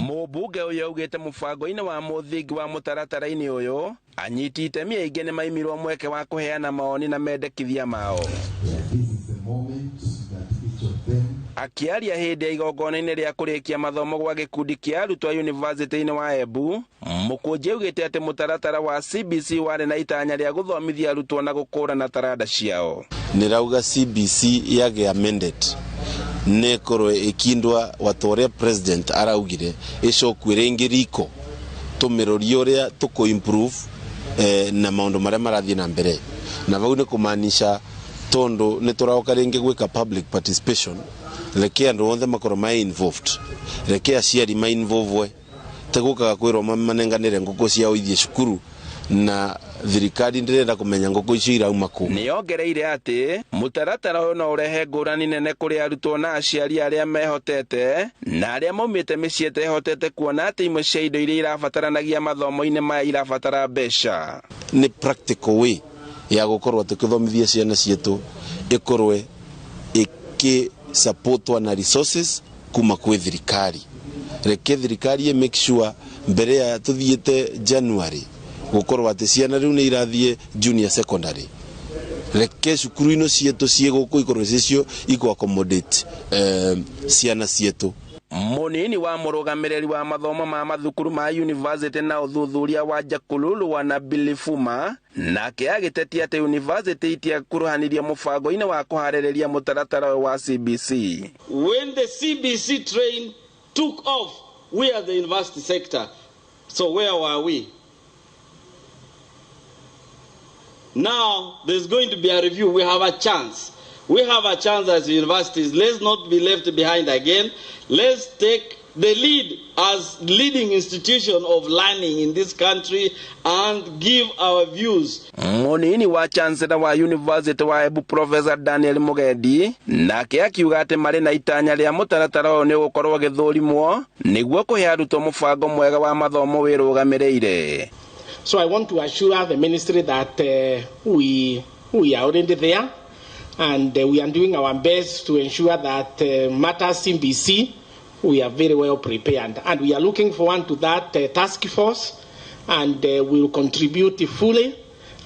Mũmbunge ũyũ augĩte mũbango-inĩ wa mũthingi wa mũtaratara-inĩ ũyũ anyiti itemi aingĩ nĩ maimirwo mweke wa kũheana maoni na mendekithia mao. Akiaria hĩndĩ ya igongona-inĩ rĩa kũrĩkia mathomo gwa gĩkundi kĩa arutwo yunivasĩtĩ-inĩ wa Embu, Mũkũnji augĩte atĩ mũtaratara wa CBC warĩ na itanya rĩa gũthomithia arutwo na gũkũrana taranda ciao. Nĩrauga CBC yage amended nekorwo ikindwa watoria president araugire icokwe ringi riko tumiroria uria tuko improve na maundu maria marathie na mbere na vau ni kumaanisha tondo ni turaoka ringi gwika public participation reke andu othe makorwo mai involved reke aciari mai involved tegukaga kwirwo manenganire nguko ciao ithie cukuru na thirikari ndirenda kumenya nguko icio irauma ku. Nĩongereire atĩ mũtaratara ũyũ no ũrehe ngũrani nene kũrĩ arutwo na aciari arĩa mehotete na arĩa maumĩte mĩciĩ ĩtehotete kuona atĩ imwe cia indo iria irabataranagia mathomo-inĩ maya irabatara mbeca. Nĩ practical way ya gũkorwo tũkĩthomithia ciana ciitũ ikorwe supportwa na resources kuma kwĩ thirikari. Reke thirikari make sure mbere ya tuthiĩte January gukorwo atĩ ciana riu nĩ irathie junior secondary. Reke cukuru-ino ciitũ ciĩgũkũ ikorwo cicio iko accommodate ciana ciitũ. Mũnini wa mũrũgamĩrĩri wa mathomo ma mathukuru ma university na ũthuthuria wa Jakululu wa Nabilifuma nake agĩtetia atĩ university itiakuruhanirie mũbango-inĩ wa kũharĩrĩria mũtaratara wa CBC. When the CBC train took off, we are the university sector. So where were we? Now there's going to be a review. We have a chance. We have a chance as universities. Let's not be left behind again. Let's take the lead as leading institution of learning in this country and give our views. Munini wa chancellor wa University wa Embu Professor Daniel Mugendi nake akiuga atĩ marĩ na itanya rĩa mũtaratara ũyũ nĩ gũkorwo gĩthũrimwo nĩguo kũhe arutwo mũbango mwega wa mathomo wĩrũgamĩrĩire. So I want to assure the ministry that we are already there and we are doing our best to ensure that matters CBC, we are very well prepared. And we are looking forward to that task force and we will contribute fully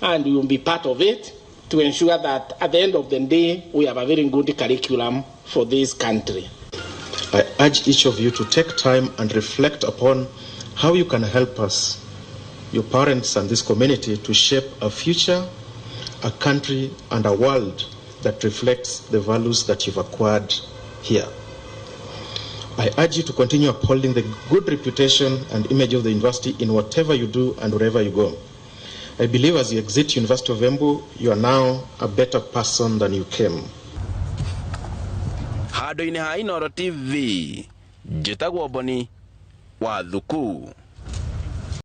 and we will be part of it to ensure that at the end of the day, we have a very good curriculum for this country. I urge each of you to take time and reflect upon how you can help us, your parents and this community, to shape a future, a country and a world that reflects the values that you've acquired here. I urge you to continue upholding the good reputation and image of the university in whatever you do and wherever you go. I believe as you exit University of Embu, you are now a better person than you came. Handũ-inĩ ha Inooro TV, njĩtagwo Boni wa Thuku.